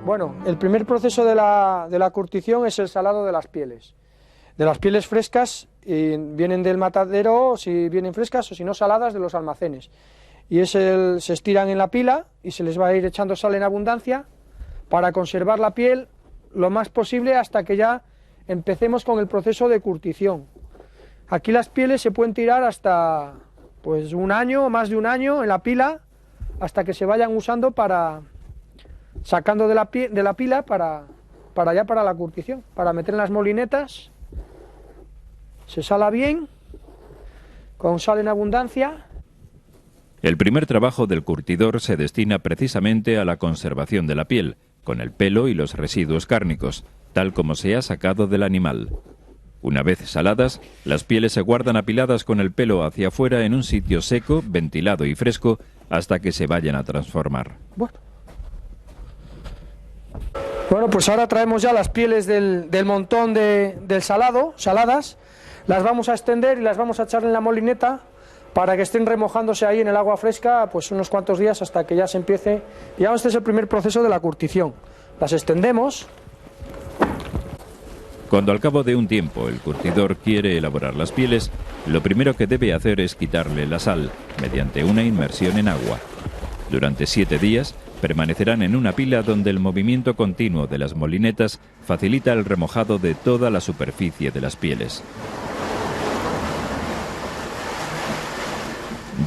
Bueno, el primer proceso de la curtición es el salado de las pieles. De las pieles frescas, vienen del matadero, si vienen frescas, o si no saladas, de los almacenes. Y se estiran en la pila y se les va a ir echando sal en abundancia para conservar la piel lo más posible hasta que ya empecemos con el proceso de curtición. Aquí las pieles se pueden tirar hasta pues un año o más de un año en la pila, hasta que se vayan usando sacando de la pila para la curtición, para meter en las molinetas. Se sala bien, con sal en abundancia. El primer trabajo del curtidor se destina precisamente a la conservación de la piel, con el pelo y los residuos cárnicos, tal como se ha sacado del animal. Una vez saladas, las pieles se guardan apiladas con el pelo hacia afuera en un sitio seco, ventilado y fresco, hasta que se vayan a transformar. Bueno, pues ahora traemos ya las pieles del montón del saladas, las vamos a extender y las vamos a echar en la molineta para que estén remojándose ahí en el agua fresca pues unos cuantos días hasta que ya se empiece. Ya este es el primer proceso de la curtición. Las extendemos. Cuando al cabo de un tiempo el curtidor quiere elaborar las pieles, lo primero que debe hacer es quitarle la sal, mediante una inmersión en agua. Durante 7 días permanecerán en una pila donde el movimiento continuo de las molinetas facilita el remojado de toda la superficie de las pieles.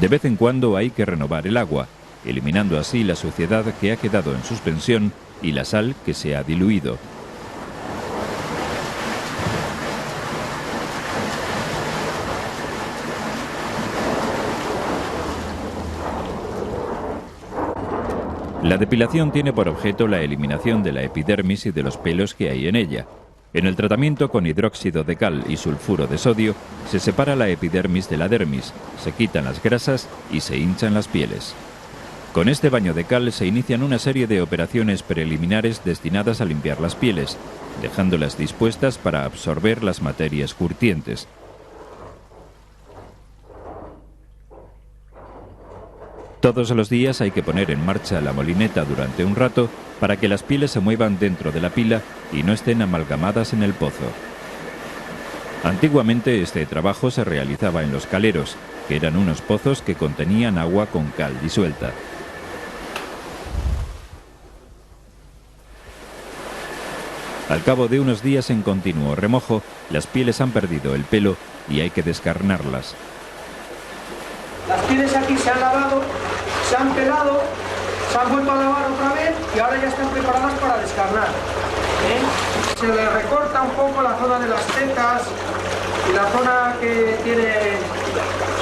De vez en cuando hay que renovar el agua, eliminando así la suciedad que ha quedado en suspensión y la sal que se ha diluido. La depilación tiene por objeto la eliminación de la epidermis y de los pelos que hay en ella. En el tratamiento con hidróxido de cal y sulfuro de sodio, se separa la epidermis de la dermis, se quitan las grasas y se hinchan las pieles. Con este baño de cal se inician una serie de operaciones preliminares destinadas a limpiar las pieles, dejándolas dispuestas para absorber las materias curtientes. Todos los días hay que poner en marcha la molineta durante un rato para que las pieles se muevan dentro de la pila y no estén amalgamadas en el pozo. Antiguamente este trabajo se realizaba en los caleros, que eran unos pozos que contenían agua con cal disuelta. Al cabo de unos días en continuo remojo, las pieles han perdido el pelo y hay que descarnarlas. Las pieles aquí se han lavado, se han pelado, se han vuelto a lavar otra vez y ahora ya están preparadas para descarnar. Se le recorta un poco la zona de las tetas y la zona que tiene,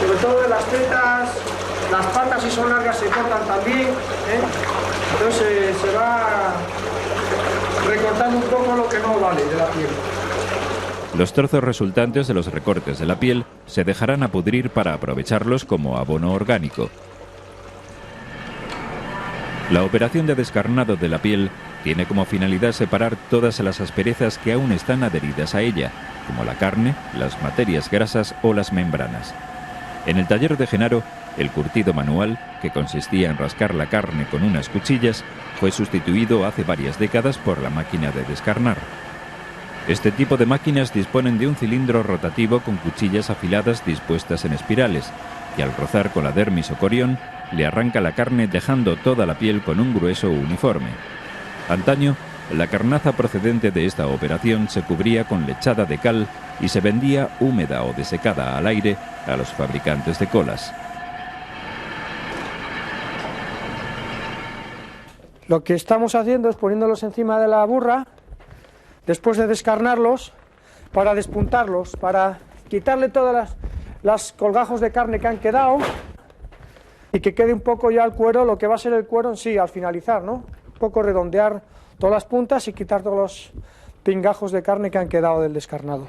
sobre todo de las tetas, las patas si son largas se cortan también. Entonces se va recortando un poco lo que no vale de la piel. Los trozos resultantes de los recortes de la piel se dejarán a pudrir para aprovecharlos como abono orgánico. La operación de descarnado de la piel tiene como finalidad separar todas las asperezas que aún están adheridas a ella, como la carne, las materias grasas o las membranas. En el taller de Genaro, el curtido manual, que consistía en rascar la carne con unas cuchillas, fue sustituido hace varias décadas por la máquina de descarnar. Este tipo de máquinas disponen de un cilindro rotativo con cuchillas afiladas dispuestas en espirales, que al rozar con la dermis o corión, le arranca la carne dejando toda la piel con un grueso uniforme. Antaño, la carnaza procedente de esta operación se cubría con lechada de cal y se vendía húmeda o desecada al aire a los fabricantes de colas. Lo que estamos haciendo es poniéndolos encima de la burra, después de descarnarlos, para despuntarlos, para quitarle todas las colgajos de carne que han quedado y que quede un poco ya el cuero, lo que va a ser el cuero en sí al finalizar, ¿no? Un poco redondear todas las puntas y quitar todos los pingajos de carne que han quedado del descarnado.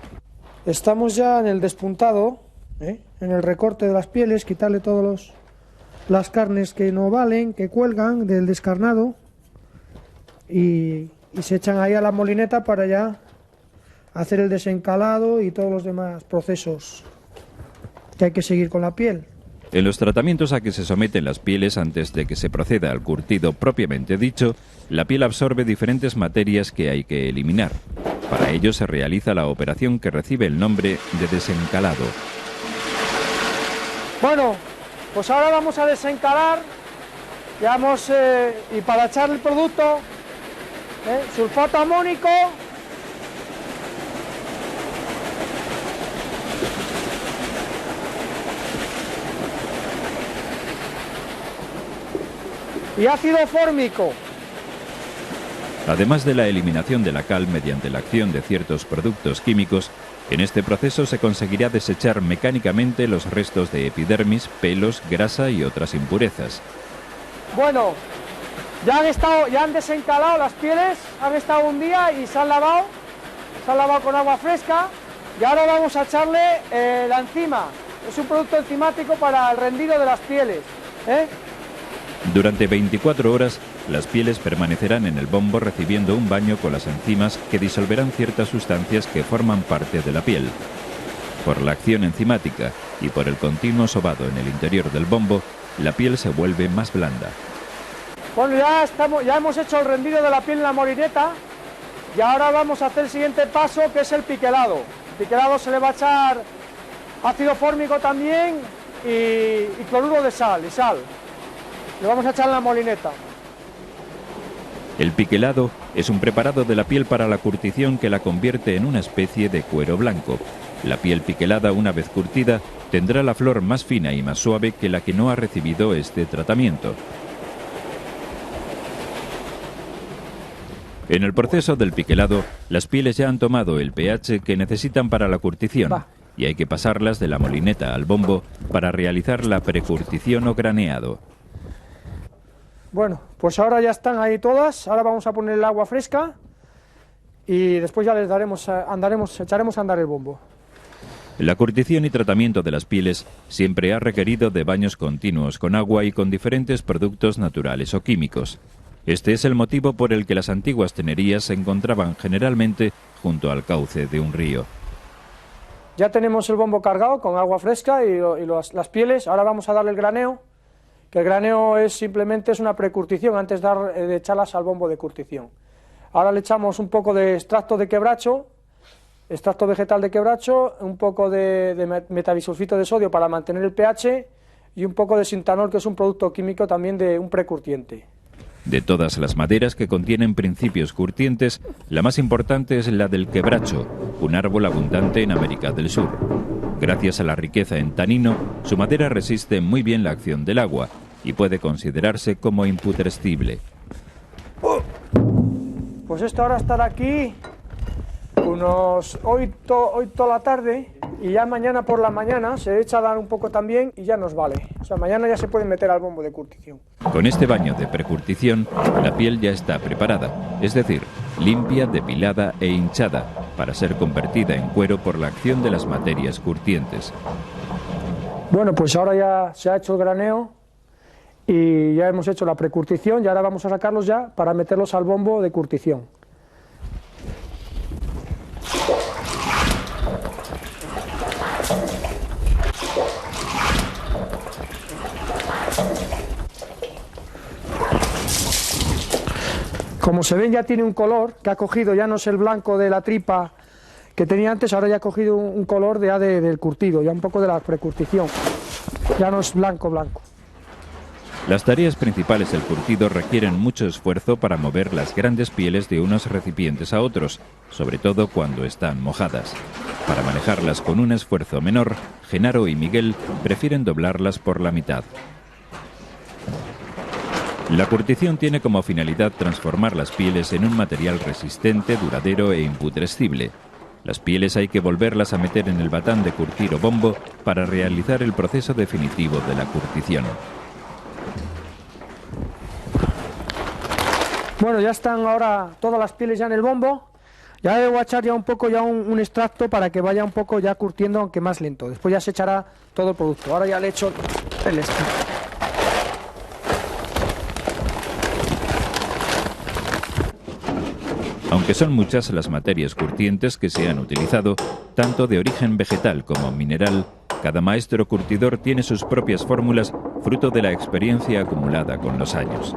Estamos ya en el despuntado, en el recorte de las pieles, quitarle todas las carnes que no valen, que cuelgan del descarnado y se echan ahí a la molineta para ya hacer el desencalado y todos los demás procesos que hay que seguir con la piel. En los tratamientos a que se someten las pieles antes de que se proceda al curtido propiamente dicho, la piel absorbe diferentes materias que hay que eliminar. Para ello se realiza la operación que recibe el nombre de desencalado. Bueno, pues ahora vamos a desencalar, y para echar el producto, sulfato amónico, y ácido fórmico. Además de la eliminación de la cal mediante la acción de ciertos productos químicos, en este proceso se conseguirá desechar mecánicamente los restos de epidermis, pelos, grasa y otras impurezas. Bueno, ya han desencalado las pieles, han estado un día y se han lavado con agua fresca, y ahora vamos a echarle la enzima. Es un producto enzimático para el rendido de las pieles. Durante 24 horas, las pieles permanecerán en el bombo recibiendo un baño con las enzimas que disolverán ciertas sustancias que forman parte de la piel. Por la acción enzimática y por el continuo sobado en el interior del bombo, la piel se vuelve más blanda. Bueno, ya hemos hecho el rendido de la piel en la molineta y ahora vamos a hacer el siguiente paso, que es el piquelado. El piquelado se le va a echar ácido fórmico también y cloruro de sal y sal. Le vamos a echar en la molineta. El piquelado es un preparado de la piel para la curtición que la convierte en una especie de cuero blanco. La piel piquelada, una vez curtida, tendrá la flor más fina y más suave que la que no ha recibido este tratamiento. En el proceso del piquelado, las pieles ya han tomado el pH que necesitan para la curtición y hay que pasarlas de la molineta al bombo para realizar la precurtición o graneado. Bueno, pues ahora ya están ahí todas, ahora vamos a poner el agua fresca y después ya les echaremos a andar el bombo. La curtición y tratamiento de las pieles siempre ha requerido de baños continuos con agua y con diferentes productos naturales o químicos. Este es el motivo por el que las antiguas tenerías se encontraban generalmente junto al cauce de un río. Ya tenemos el bombo cargado con agua fresca y las pieles, ahora vamos a darle el graneo. Que el graneo simplemente es una precurtición antes de echarlas al bombo de curtición. Ahora le echamos un poco de extracto de quebracho, extracto vegetal de quebracho, un poco de metabisulfito de sodio para mantener el pH y un poco de sintanol, que es un producto químico también de un precurtiente. De todas las maderas que contienen principios curtientes, la más importante es la del quebracho, un árbol abundante en América del Sur. Gracias a la riqueza en tanino, su madera resiste muy bien la acción del agua y puede considerarse como imputrescible. Pues esto ahora estará aquí hoy toda la tarde y ya mañana por la mañana se echa a dar un poco también y ya nos vale. O sea, mañana ya se puede meter al bombo de curtición. Con este baño de precurtición, la piel ya está preparada, es decir, limpia, depilada e hinchada, para ser convertida en cuero por la acción de las materias curtientes. Bueno, pues ahora ya se ha hecho el graneo y ya hemos hecho la precurtición y ahora vamos a sacarlos ya para meterlos al bombo de curtición. Como se ven, ya tiene un color que ha cogido, ya no es el blanco de la tripa que tenía antes, ahora ya ha cogido un color del curtido, ya un poco de la precurtición, ya no es blanco. Las tareas principales del curtido requieren mucho esfuerzo para mover las grandes pieles de unos recipientes a otros, sobre todo cuando están mojadas. Para manejarlas con un esfuerzo menor, Genaro y Miguel prefieren doblarlas por la mitad. La curtición tiene como finalidad transformar las pieles en un material resistente, duradero e imputrescible. Las pieles hay que volverlas a meter en el batán de curtir o bombo para realizar el proceso definitivo de la curtición. Bueno, ya están ahora todas las pieles ya en el bombo. Ya le voy a echar ya un poco un extracto para que vaya un poco ya curtiendo, aunque más lento. Después ya se echará todo el producto. Ahora ya le echo el extracto. Aunque son muchas las materias curtientes que se han utilizado, tanto de origen vegetal como mineral, Cada maestro curtidor tiene sus propias fórmulas, fruto de la experiencia acumulada con los años.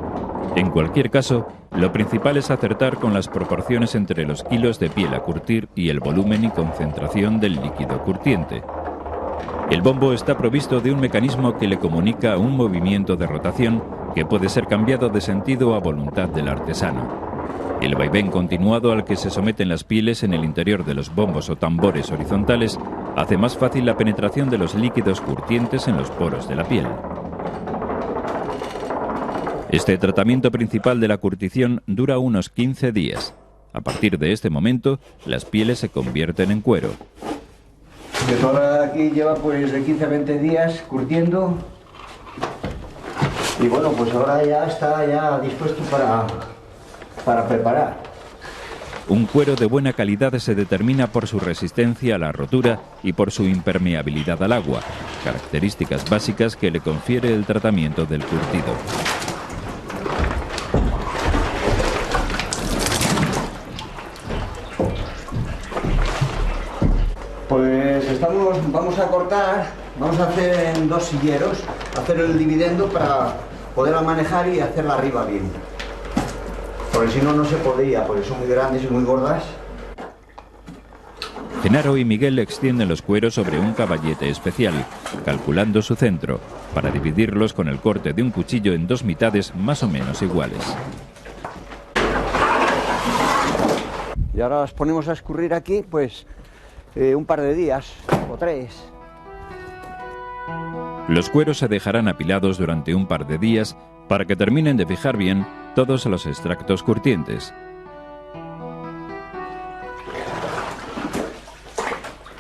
En cualquier caso, lo principal es acertar con las proporciones entre los kilos de piel a curtir y el volumen y concentración del líquido curtiente. El bombo está provisto de un mecanismo que le comunica un movimiento de rotación que puede ser cambiado de sentido a voluntad del artesano. El vaivén continuado al que se someten las pieles en el interior de los bombos o tambores horizontales hace más fácil la penetración de los líquidos curtientes en los poros de la piel. Este tratamiento principal de la curtición dura unos 15 días. A partir de este momento, las pieles se convierten en cuero. Esto ahora aquí lleva pues de 15 a 20 días curtiendo. Y bueno, pues ahora ya está ya dispuesto para preparar. Un cuero de buena calidad se determina por su resistencia a la rotura y por su impermeabilidad al agua, características básicas que le confiere el tratamiento del curtido. Pues vamos a cortar, vamos a hacer en 2 silleros, hacer el dividendo para poderla manejar y hacerla arriba bien. Porque si no, no se podía, porque son muy grandes y muy gordas. Genaro y Miguel extienden los cueros sobre un caballete especial, calculando su centro, para dividirlos con el corte de un cuchillo en 2 mitades más o menos iguales. Y ahora las ponemos a escurrir aquí, pues un par de días o 3. Los cueros se dejarán apilados durante un par de días para que terminen de fijar bien todos los extractos curtientes.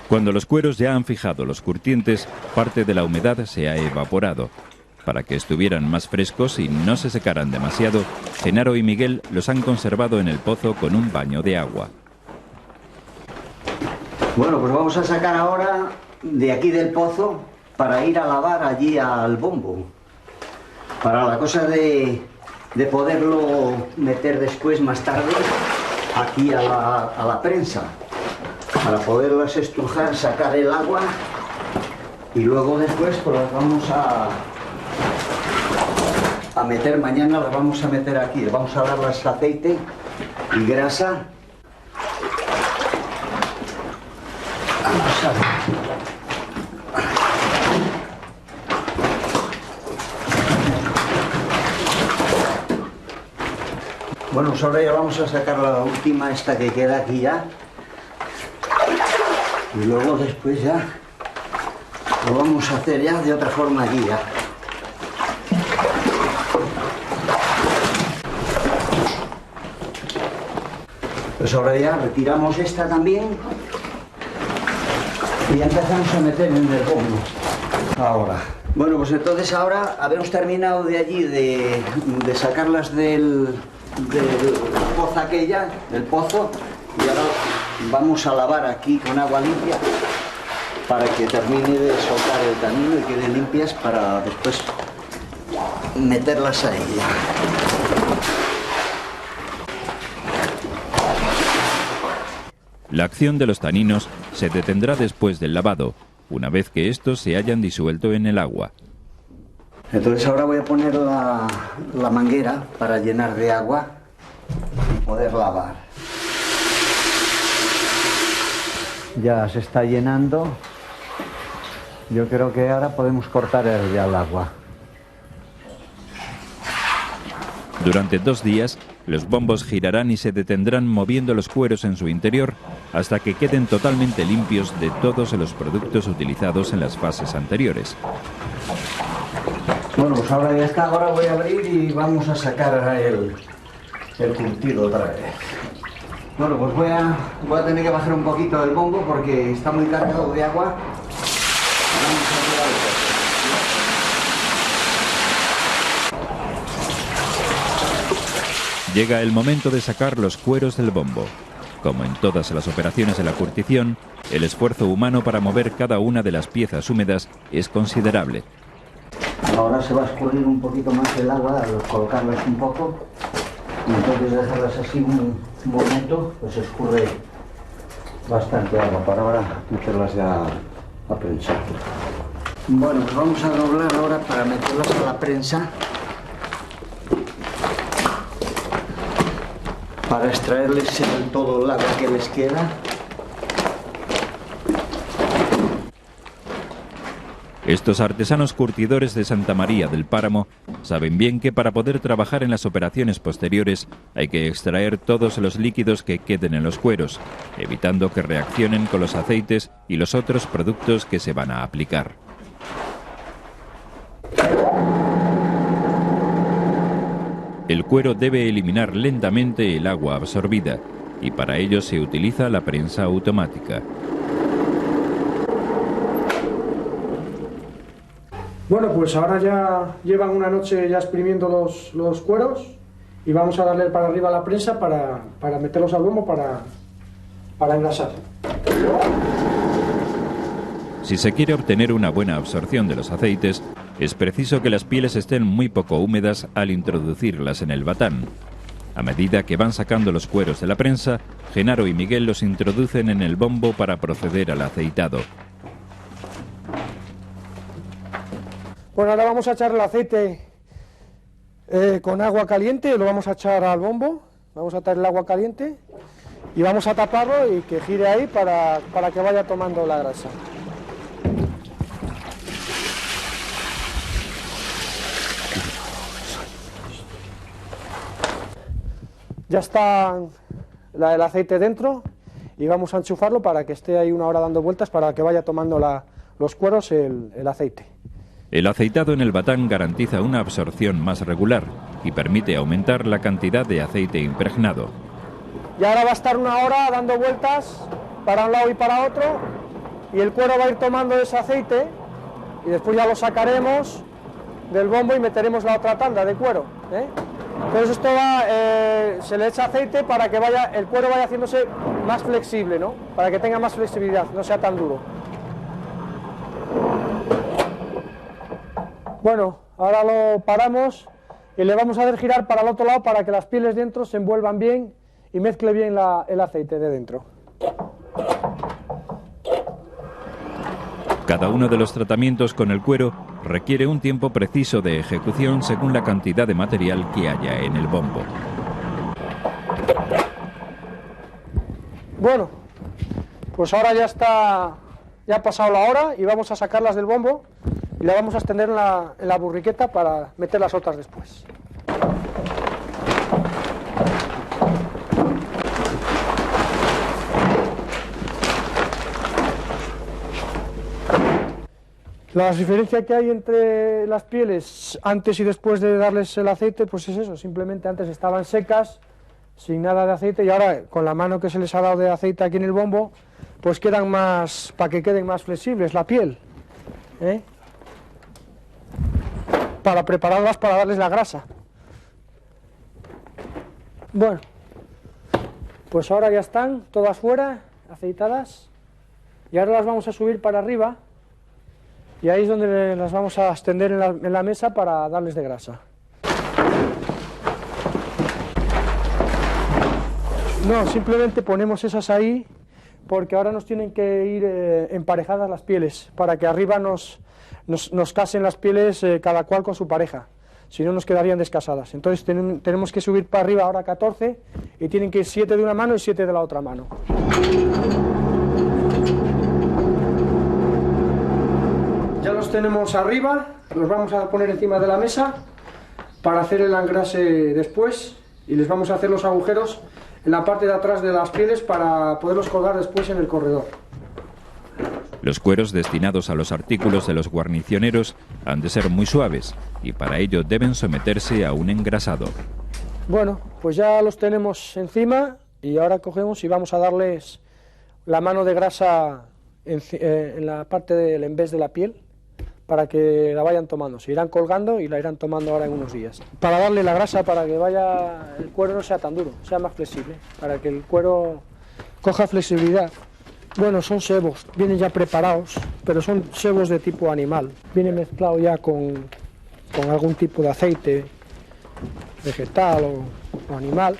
Cuando los cueros ya han fijado los curtientes, parte de la humedad se ha evaporado. Para que estuvieran más frescos y no se secaran demasiado, Genaro y Miguel los han conservado en el pozo con un baño de agua. Bueno, pues vamos a sacar ahora de aquí del pozo para ir a lavar allí al bombo. Para la cosa de poderlo meter después, más tarde, aquí a la prensa. Para poderlas estrujar, sacar el agua y luego después pues las vamos a meter, mañana las vamos a meter aquí. Vamos a darles aceite y grasa. Vamos a ver. Bueno, pues ahora ya vamos a sacar la última, esta que queda aquí ya. Y luego después ya lo vamos a hacer ya de otra forma aquí ya. Pues ahora ya retiramos esta también y ya empezamos a meter en el bombo. Ahora. Bueno, pues entonces ahora habemos terminado de allí de sacarlas del pozo aquella, del pozo, y ahora vamos a lavar aquí con agua limpia para que termine de soltar el tanino y queden limpias para después meterlas ahí ya. La acción de los taninos se detendrá después del lavado, una vez que estos se hayan disuelto en el agua. Entonces ahora voy a poner la manguera para llenar de agua y poder lavar. Ya se está llenando. Yo creo que ahora podemos cortar ya el agua. Durante 2 días, los bombos girarán y se detendrán moviendo los cueros en su interior hasta que queden totalmente limpios de todos los productos utilizados en las fases anteriores. Bueno, pues ahora ya está. Ahora voy a abrir y vamos a sacar el curtido otra vez. Bueno, pues voy a tener que bajar un poquito el bombo porque está muy cargado de agua. Vamos a tirar el coche. Llega el momento de sacar los cueros del bombo. Como en todas las operaciones de la curtición, el esfuerzo humano para mover cada una de las piezas húmedas es considerable. Ahora se va a escurrir un poquito más el agua al colocarlas un poco y entonces dejarlas así un momento, pues escurre bastante agua para ahora meterlas ya a prensar. Bueno, pues vamos a doblar ahora para meterlas a la prensa, para extraerles todo el agua que les queda. Estos artesanos curtidores de Santa María del Páramo saben bien que para poder trabajar en las operaciones posteriores hay que extraer todos los líquidos que queden en los cueros, evitando que reaccionen con los aceites y los otros productos que se van a aplicar. El cuero debe eliminar lentamente el agua absorbida y para ello se utiliza la prensa automática. Bueno, pues ahora ya llevan una noche ya exprimiendo los cueros y vamos a darle para arriba a la prensa para meterlos al bombo para engrasar. Si se quiere obtener una buena absorción de los aceites, es preciso que las pieles estén muy poco húmedas al introducirlas en el batán. A medida que van sacando los cueros de la prensa, Genaro y Miguel los introducen en el bombo para proceder al aceitado. Bueno, ahora vamos a echar el aceite con agua caliente, lo vamos a echar al bombo, vamos a echar el agua caliente y vamos a taparlo y que gire ahí para que vaya tomando la grasa. Ya está el aceite dentro y vamos a enchufarlo para que esté ahí una hora dando vueltas para que vaya tomando los cueros el aceite. El aceitado en el batán garantiza una absorción más regular y permite aumentar la cantidad de aceite impregnado. Y ahora va a estar una hora dando vueltas para un lado y para otro y el cuero va a ir tomando ese aceite y después ya lo sacaremos del bombo y meteremos la otra tanda de cuero, ¿eh? Entonces esto se le echa aceite para que el cuero vaya haciéndose más flexible, ¿no? Para que tenga más flexibilidad, no sea tan duro. Bueno, ahora lo paramos y le vamos a hacer girar para el otro lado para que las pieles dentro se envuelvan bien y mezcle bien el aceite de dentro. Cada uno de los tratamientos con el cuero requiere un tiempo preciso de ejecución según la cantidad de material que haya en el bombo. Bueno, pues ahora ya ha pasado la hora y vamos a sacarlas del bombo y la vamos a extender en la burriqueta para meter las otras después. La diferencia que hay entre las pieles antes y después de darles el aceite, pues es eso, simplemente antes estaban secas, sin nada de aceite, y ahora con la mano que se les ha dado de aceite aquí en el bombo, pues quedan más, para que queden más flexibles la piel, ¿eh? Para prepararlas para darles la grasa. Bueno, pues ahora ya están todas fuera, aceitadas, y ahora las vamos a subir para arriba. Y ahí es donde las vamos a extender en la mesa para darles de grasa. No, simplemente ponemos esas ahí porque ahora nos tienen que ir emparejadas las pieles para que arriba nos casen las pieles cada cual con su pareja, si no nos quedarían descasadas. Entonces tenemos que subir para arriba ahora 14 y tienen que ir 7 de una mano y 7 de la otra mano. Ya los tenemos arriba, los vamos a poner encima de la mesa para hacer el engrase después y les vamos a hacer los agujeros en la parte de atrás de las pieles para poderlos colgar después en el corredor. Los cueros destinados a los artículos de los guarnicioneros han de ser muy suaves y para ello deben someterse a un engrasado. Bueno, pues ya los tenemos encima y ahora cogemos y vamos a darles la mano de grasa en la parte del envés de la piel para que la vayan tomando. Se irán colgando y la irán tomando ahora en unos días. Para darle la grasa, para que el cuero no sea tan duro, sea más flexible, para que el cuero coja flexibilidad. Bueno, son sebos, vienen ya preparados, pero son sebos de tipo animal. Viene mezclado ya con algún tipo de aceite vegetal o animal,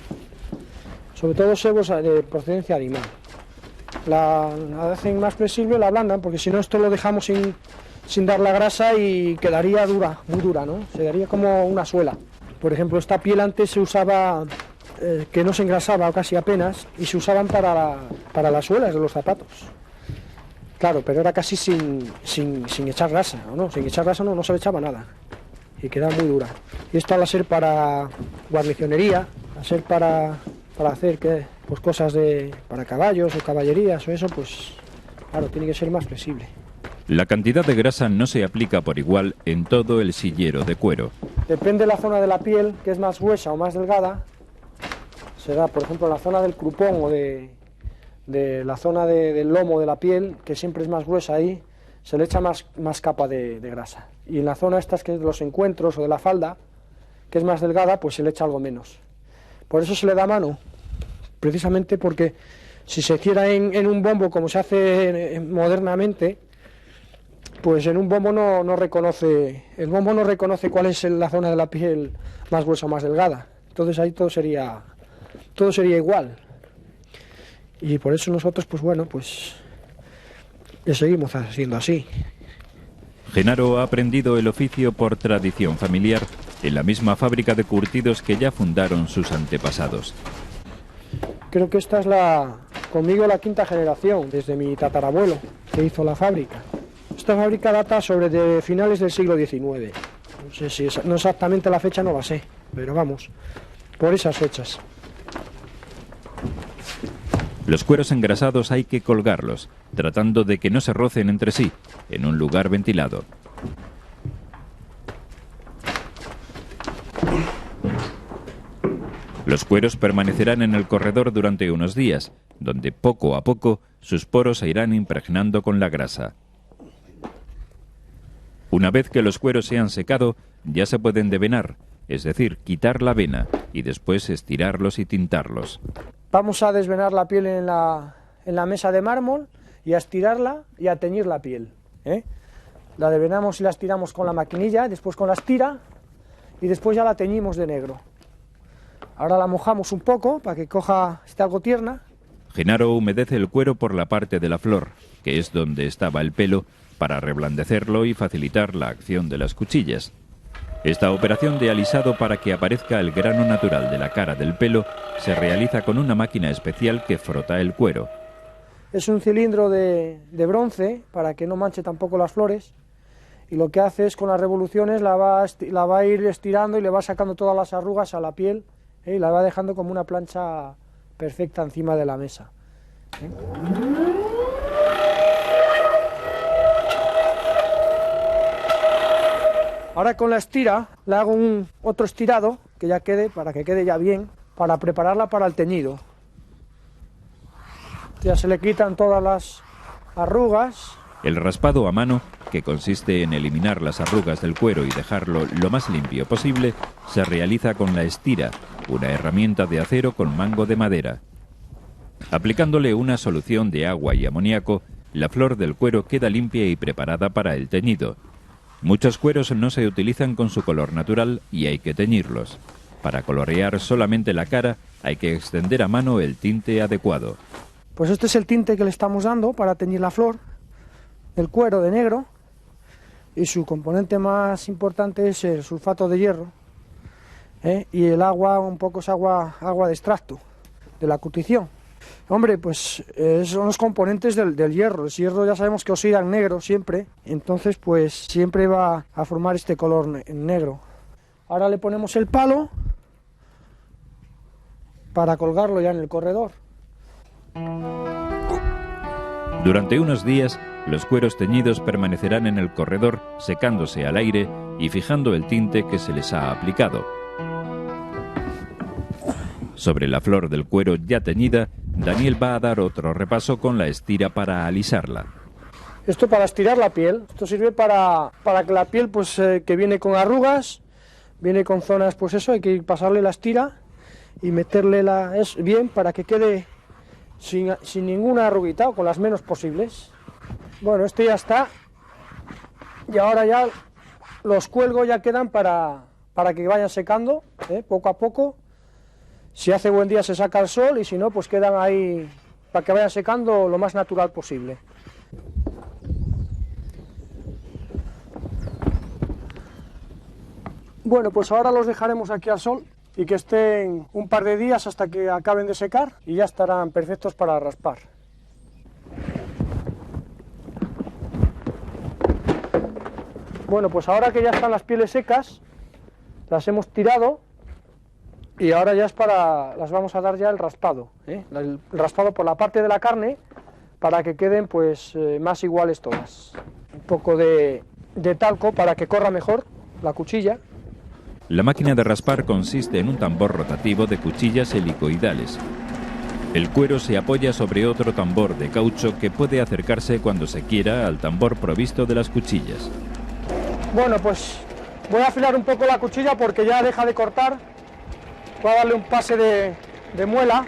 sobre todo sebos de procedencia animal. la hacen más flexible, la ablandan, porque si no esto lo dejamos sin dar la grasa y quedaría dura, muy dura, ¿no? Se daría como una suela. Por ejemplo, esta piel antes se usaba, que no se engrasaba casi apenas, y se usaban para las suelas de los zapatos. Claro, pero era casi sin echar grasa, ¿no? Sin echar grasa no se le echaba nada. Y queda muy dura. Y esto al ser para guarnicionería, al ser para hacer pues cosas para caballos o caballerías o eso, pues claro, tiene que ser más flexible. La cantidad de grasa no se aplica por igual en todo el sillero de cuero. Depende de la zona de la piel, que es más gruesa o más delgada, se da, por ejemplo, en la zona del crupón o de la zona del lomo de la piel, que siempre es más gruesa ahí, se le echa más capa de grasa. Y en la zona estas que es de los encuentros o de la falda, que es más delgada, pues se le echa algo menos. Por eso se le da mano, precisamente porque si se hiciera en un bombo como se hace modernamente, pues en un bombo el bombo no reconoce cuál es la zona de la piel más gruesa o más delgada. Entonces ahí todo sería igual. Y por eso nosotros, pues bueno, pues le seguimos haciendo así. Genaro ha aprendido el oficio por tradición familiar en la misma fábrica de curtidos que ya fundaron sus antepasados. Creo que esta es conmigo la quinta generación, desde mi tatarabuelo, que hizo la fábrica. Esta fábrica data de finales del siglo XIX. No sé si no exactamente la fecha, no la sé, pero vamos, por esas fechas. Los cueros engrasados hay que colgarlos, tratando de que no se rocen entre sí, en un lugar ventilado. Los cueros permanecerán en el corredor durante unos días, donde poco a poco sus poros se irán impregnando con la grasa. Una vez que los cueros se han secado, ya se pueden devenar, es decir, quitar la vena y después estirarlos y tintarlos. Vamos a desvenar la piel en la mesa de mármol y a estirarla y a teñir la piel, ¿eh? La devenamos y la estiramos con la maquinilla, después con la estira y después ya la teñimos de negro. Ahora la mojamos un poco para que esté algo tierna. Genaro humedece el cuero por la parte de la flor, que es donde estaba el pelo, para reblandecerlo y facilitar la acción de las cuchillas. Esta operación de alisado para que aparezca el grano natural de la cara del pelo se realiza con una máquina especial que frota el cuero. Es un cilindro de bronce para que no manche tampoco las flores, y lo que hace es con las revoluciones la va a ir estirando y le va sacando todas las arrugas a la piel, y la va dejando como una plancha perfecta encima de la mesa. Ahora con la estira le hago otro estirado que ya quede, para que quede ya bien, para prepararla para el teñido. Ya se le quitan todas las arrugas. El raspado a mano, que consiste en eliminar las arrugas del cuero y dejarlo lo más limpio posible, se realiza con la estira, una herramienta de acero con mango de madera. Aplicándole una solución de agua y amoníaco, la flor del cuero queda limpia y preparada para el teñido. Muchos cueros no se utilizan con su color natural y hay que teñirlos. Para colorear solamente la cara hay que extender a mano el tinte adecuado. Pues este es el tinte que le estamos dando para teñir la flor, el cuero de negro, y su componente más importante es el sulfato de hierro, y el agua, un poco es agua de extracto, de la curtición. Hombre, pues son los componentes del hierro. El hierro ya sabemos que oxida en negro siempre, entonces pues siempre va a formar este color negro. Ahora le ponemos el palo para colgarlo ya en el corredor. Durante unos días, los cueros teñidos permanecerán en el corredor, secándose al aire y fijando el tinte que se les ha aplicado. Sobre la flor del cuero ya teñida, Daniel va a dar otro repaso con la estira para alisarla. Esto para estirar la piel, esto sirve para que la piel, pues que viene con arrugas, viene con zonas, pues eso, hay que pasarle la estira y meterle bien para que quede sin ninguna arruguita o con las menos posibles. Bueno, este ya está, y ahora ya los cuelgo, ya quedan para que vayan secando, poco a poco. Si hace buen día se saca al sol y si no, pues quedan ahí para que vayan secando lo más natural posible. Bueno, pues ahora los dejaremos aquí al sol y que estén un par de días hasta que acaben de secar y ya estarán perfectos para raspar. Bueno, pues ahora que ya están las pieles secas, las hemos tirado y ahora ya las vamos a dar ya el raspado, el raspado por la parte de la carne para que queden pues más iguales todas. Un poco de talco para que corra mejor la cuchilla. La máquina de raspar consiste en un tambor rotativo de cuchillas helicoidales. El cuero se apoya sobre otro tambor de caucho que puede acercarse cuando se quiera al tambor provisto de las cuchillas. Bueno, pues voy a afilar un poco la cuchilla porque ya deja de cortar. Voy a darle un pase de muela.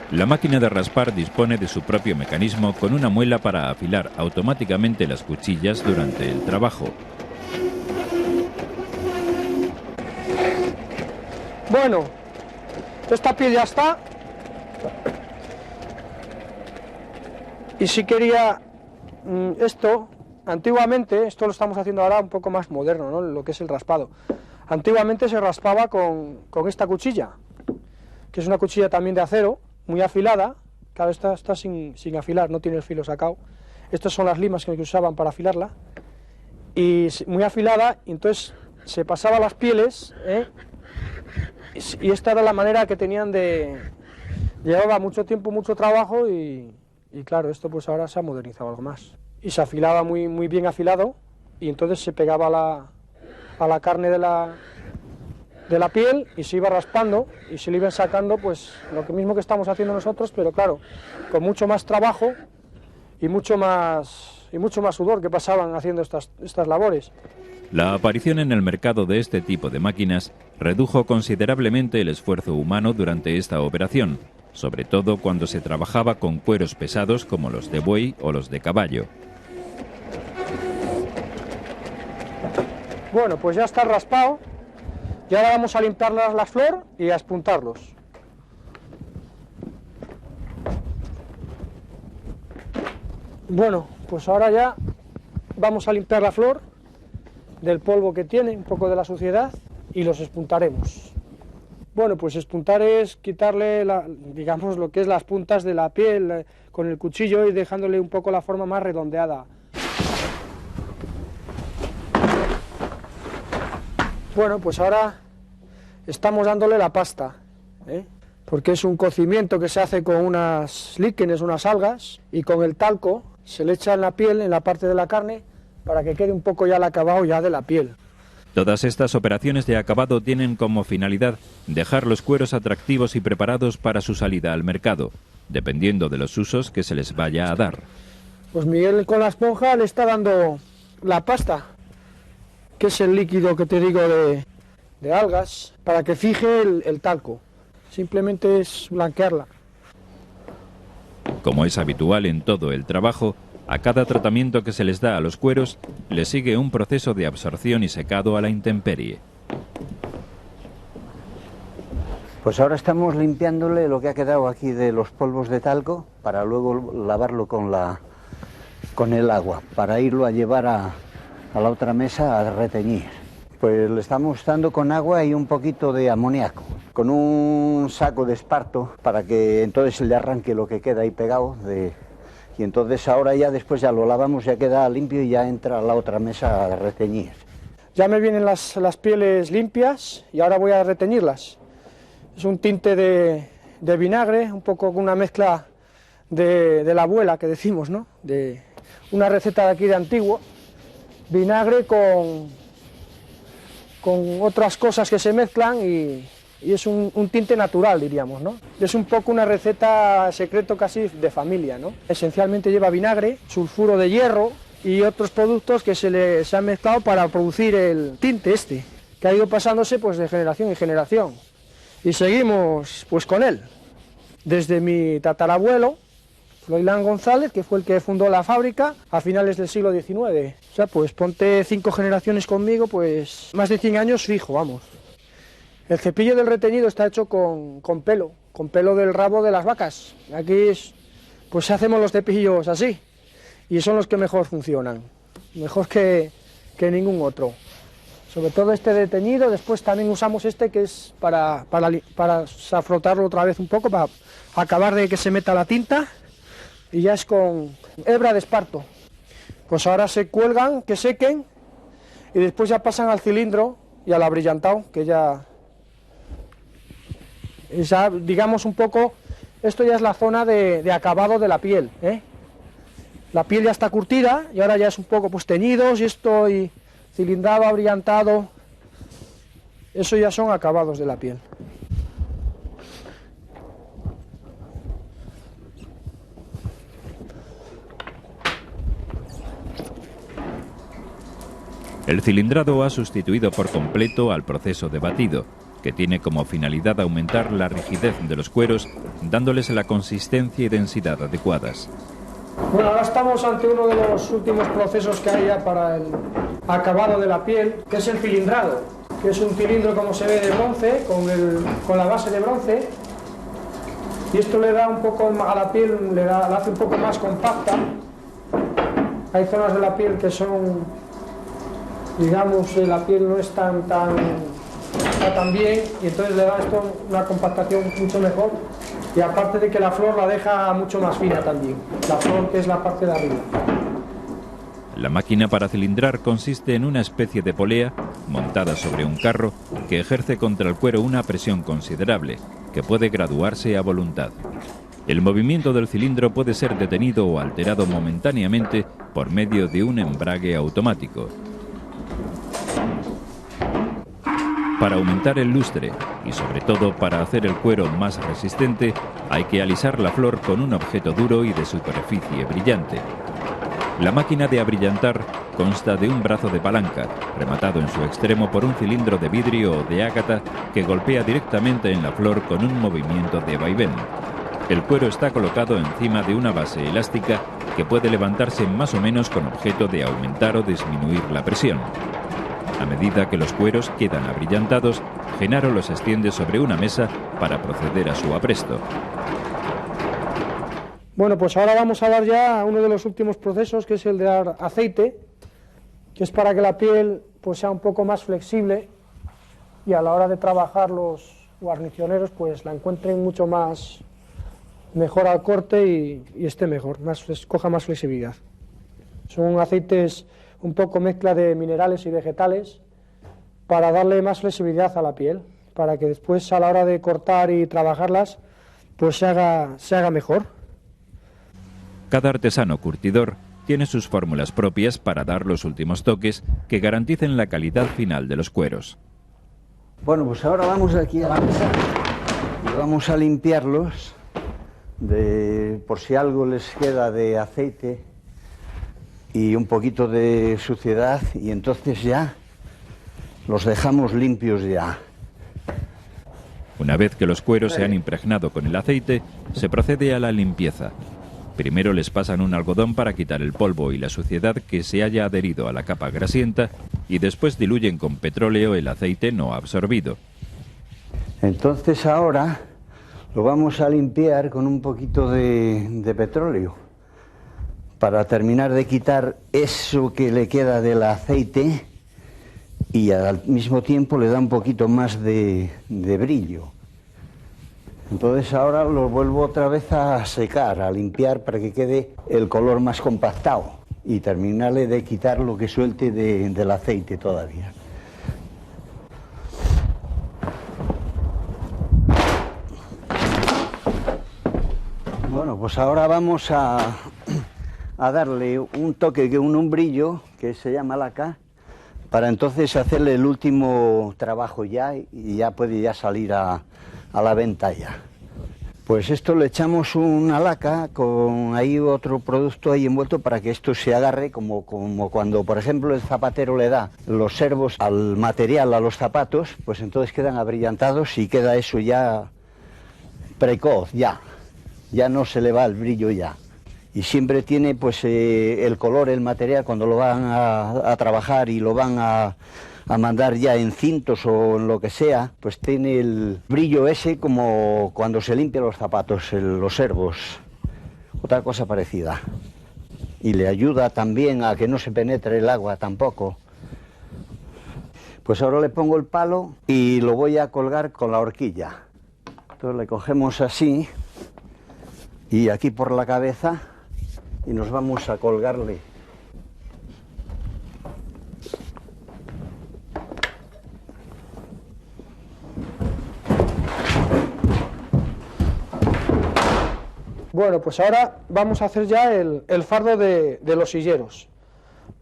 La máquina de raspar dispone de su propio mecanismo con una muela para afilar automáticamente las cuchillas durante el trabajo. Bueno, esta piel ya está. Y si quería esto, antiguamente, esto lo estamos haciendo ahora un poco más moderno, ¿no? Lo que es el raspado. Antiguamente se raspaba con esta cuchilla, que es una cuchilla también de acero, muy afilada. Claro, esta está sin afilar, no tiene el filo sacado. Estas son las limas que usaban para afilarla. Y muy afilada, y entonces se pasaba las pieles, y esta era la manera que tenían llevaba mucho tiempo, mucho trabajo y claro, esto pues ahora se ha modernizado algo más. Y se afilaba muy, muy bien afilado y entonces se pegaba a la carne de la piel y se iba raspando y se le iban sacando pues lo mismo que estamos haciendo nosotros, pero claro, con mucho más trabajo y mucho más sudor que pasaban haciendo estas labores. La aparición en el mercado de este tipo de máquinas redujo considerablemente el esfuerzo humano durante esta operación, sobre todo cuando se trabajaba con cueros pesados como los de buey o los de caballo. Bueno, pues ya está raspado y ahora vamos a limpiar la flor y a espuntarlos. Bueno, pues ahora ya vamos a limpiar la flor del polvo que tiene, un poco de la suciedad, y los espuntaremos. Bueno, pues espuntar es quitarle, digamos, lo que es las puntas de la piel con el cuchillo y dejándole un poco la forma más redondeada. Bueno, pues ahora estamos dándole la pasta, porque es un cocimiento que se hace con unas líquenes, unas algas, y con el talco se le echa en la piel, en la parte de la carne, para que quede un poco ya el acabado ya de la piel. Todas estas operaciones de acabado tienen como finalidad dejar los cueros atractivos y preparados para su salida al mercado, dependiendo de los usos que se les vaya a dar. Pues Miguel con la esponja le está dando la pasta, que es el líquido que te digo de algas, para que fije el talco. Simplemente es blanquearla. Como es habitual en todo el trabajo, a cada tratamiento que se les da a los cueros le sigue un proceso de absorción y secado a la intemperie. Pues ahora estamos limpiándole lo que ha quedado aquí de los polvos de talco para luego lavarlo con el agua, para irlo a llevar a la otra mesa a reteñir. Pues le estamos dando con agua y un poquito de amoníaco, con un saco de esparto para que entonces le arranque lo que queda ahí pegado y entonces ahora ya después ya lo lavamos, ya queda limpio y ya entra a la otra mesa a reteñir. Ya me vienen las pieles limpias y ahora voy a reteñirlas. Es un tinte de vinagre, un poco una mezcla de la abuela que decimos, ¿no? De una receta de aquí de antiguo. Vinagre con otras cosas que se mezclan y es un tinte natural, diríamos, ¿no? Es un poco una receta secreto casi de familia, ¿no? Esencialmente lleva vinagre, sulfuro de hierro y otros productos que se han mezclado para producir el tinte este, que ha ido pasándose pues de generación en generación. Y seguimos pues con él, desde mi tatarabuelo, Froilán González, que fue el que fundó la fábrica a finales del siglo XIX. O sea, pues ponte 5 generaciones conmigo, pues más de 100 años fijo, vamos. El cepillo del reteñido está hecho con pelo del rabo de las vacas. Aquí pues hacemos los cepillos así, y son los que mejor funcionan, mejor que ningún otro. Sobre todo este de teñido. Después también usamos este que es para frotarlo otra vez un poco, para acabar de que se meta la tinta, y ya es con hebra de esparto. Pues ahora se cuelgan, que sequen, y después ya pasan al cilindro y al abrillantado, que ya digamos un poco, esto ya es la zona de acabado de la piel, ¿eh? La piel ya está curtida y ahora ya es un poco pues teñidos, y esto, y cilindrado, abrillantado, eso ya son acabados de la piel. El cilindrado ha sustituido por completo al proceso de batido, que tiene como finalidad aumentar la rigidez de los cueros, dándoles la consistencia y densidad adecuadas. Bueno, ahora estamos ante uno de los últimos procesos que hay ya para el acabado de la piel, que es el cilindrado, que es un cilindro, como se ve, de bronce, con la base de bronce, y esto le da un poco a la piel, la hace un poco más compacta. Hay zonas de la piel que son, digamos, la piel no está tan bien, y entonces le da esto una compactación mucho mejor, y aparte de que la flor la deja mucho más fina también, la flor, que es la parte de arriba. La máquina para cilindrar consiste en una especie de polea montada sobre un carro que ejerce contra el cuero una presión considerable, que puede graduarse a voluntad. El movimiento del cilindro puede ser detenido o alterado momentáneamente por medio de un embrague automático. Para aumentar el lustre y sobre todo para hacer el cuero más resistente, hay que alisar la flor con un objeto duro y de superficie brillante. La máquina de abrillantar consta de un brazo de palanca, rematado en su extremo por un cilindro de vidrio o de ágata que golpea directamente en la flor con un movimiento de vaivén. El cuero está colocado encima de una base elástica que puede levantarse más o menos con objeto de aumentar o disminuir la presión. A medida que los cueros quedan abrillantados, Genaro los extiende sobre una mesa para proceder a su apresto. Bueno, pues ahora vamos a dar ya uno de los últimos procesos, que es el de dar aceite, que es para que la piel pues sea un poco más flexible, y a la hora de trabajar los guarnicioneros pues la encuentren mucho más mejor al corte y esté mejor, coja más flexibilidad. Son aceites un poco mezcla de minerales y vegetales para darle más flexibilidad a la piel, para que después a la hora de cortar y trabajarlas pues se haga mejor. Cada artesano curtidor tiene sus fórmulas propias para dar los últimos toques que garanticen la calidad final de los cueros. Bueno, pues ahora vamos aquí a la mesa y vamos a limpiarlos por si algo les queda de aceite y un poquito de suciedad, y entonces ya los dejamos limpios ya. Una vez que los cueros se han impregnado con el aceite, se procede a la limpieza. Primero les pasan un algodón para quitar el polvo y la suciedad que se haya adherido a la capa grasienta, y después diluyen con petróleo el aceite no absorbido. Entonces ahora lo vamos a limpiar con un poquito de petróleo, para terminar de quitar eso que le queda del aceite, y al mismo tiempo le da un poquito más de brillo. Entonces ahora lo vuelvo otra vez a secar, a limpiar, para que quede el color más compactado, y terminarle de quitar lo que suelte del aceite todavía. Bueno, pues ahora vamos a darle un toque, un brillo, que se llama laca, para entonces hacerle el último trabajo ya, y ya puede ya salir a la venta ya. Pues esto le echamos una laca con ahí otro producto ahí envuelto para que esto se agarre, como cuando por ejemplo el zapatero le da los servos al material, a los zapatos, pues entonces quedan abrillantados y queda eso ya precoz, ya no se le va el brillo ya. Y siempre tiene pues el color, el material, cuando lo van a trabajar y lo van a a mandar ya en cintos o en lo que sea, pues tiene el brillo ese como cuando se limpian los zapatos, los servos, otra cosa parecida. Y le ayuda también a que no se penetre el agua tampoco. Pues ahora le pongo el palo y lo voy a colgar con la horquilla. Entonces le cogemos así y aquí por la cabeza y nos vamos a colgarle. Bueno, pues ahora vamos a hacer ya el fardo de los silleros,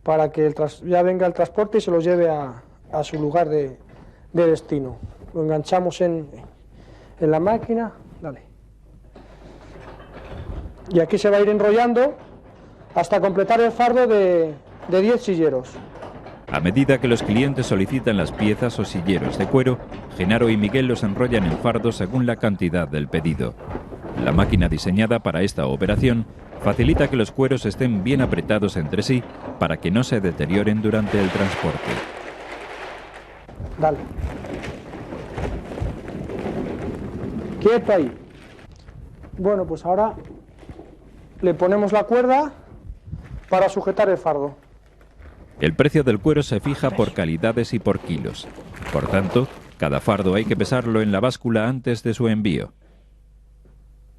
para que ya venga el transporte y se los lleve a su lugar de destino. Lo enganchamos en la máquina, dale. Y aquí se va a ir enrollando hasta completar el fardo de 10 silleros. A medida que los clientes solicitan las piezas o silleros de cuero, Genaro y Miguel los enrollan en fardos según la cantidad del pedido. La máquina diseñada para esta operación facilita que los cueros estén bien apretados entre sí para que no se deterioren durante el transporte. Dale. Quieto ahí. Bueno, pues ahora le ponemos la cuerda para sujetar el fardo. El precio del cuero se fija por calidades y por kilos. Por tanto, cada fardo hay que pesarlo en la báscula antes de su envío.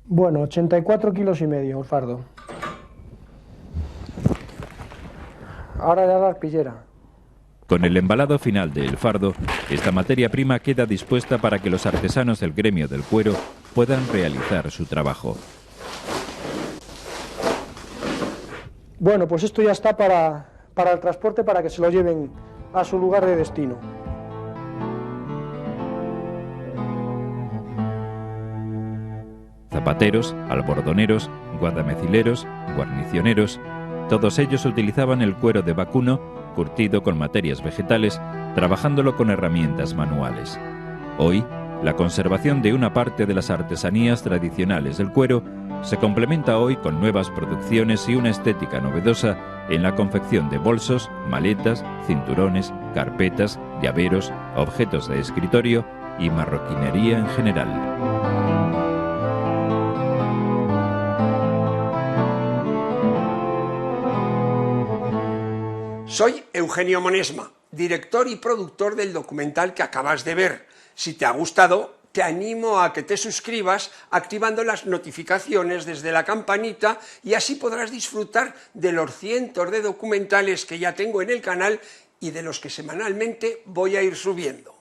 Bueno, 84 kilos y medio el fardo. Ahora ya la arpillera. Con el embalado final del fardo, esta materia prima queda dispuesta para que los artesanos del gremio del cuero puedan realizar su trabajo. Bueno, pues esto ya está para el transporte, para que se lo lleven a su lugar de destino. Zapateros, albordoneros, guadamecileros, guarnicioneros, todos ellos utilizaban el cuero de vacuno, curtido con materias vegetales, trabajándolo con herramientas manuales. Hoy, la conservación de una parte de las artesanías tradicionales del cuero se complementa hoy con nuevas producciones y una estética novedosa en la confección de bolsos, maletas, cinturones, carpetas, llaveros, objetos de escritorio y marroquinería en general. Soy Eugenio Monesma, director y productor del documental que acabas de ver. Si te ha gustado, te animo a que te suscribas activando las notificaciones desde la campanita y así podrás disfrutar de los cientos de documentales que ya tengo en el canal y de los que semanalmente voy a ir subiendo.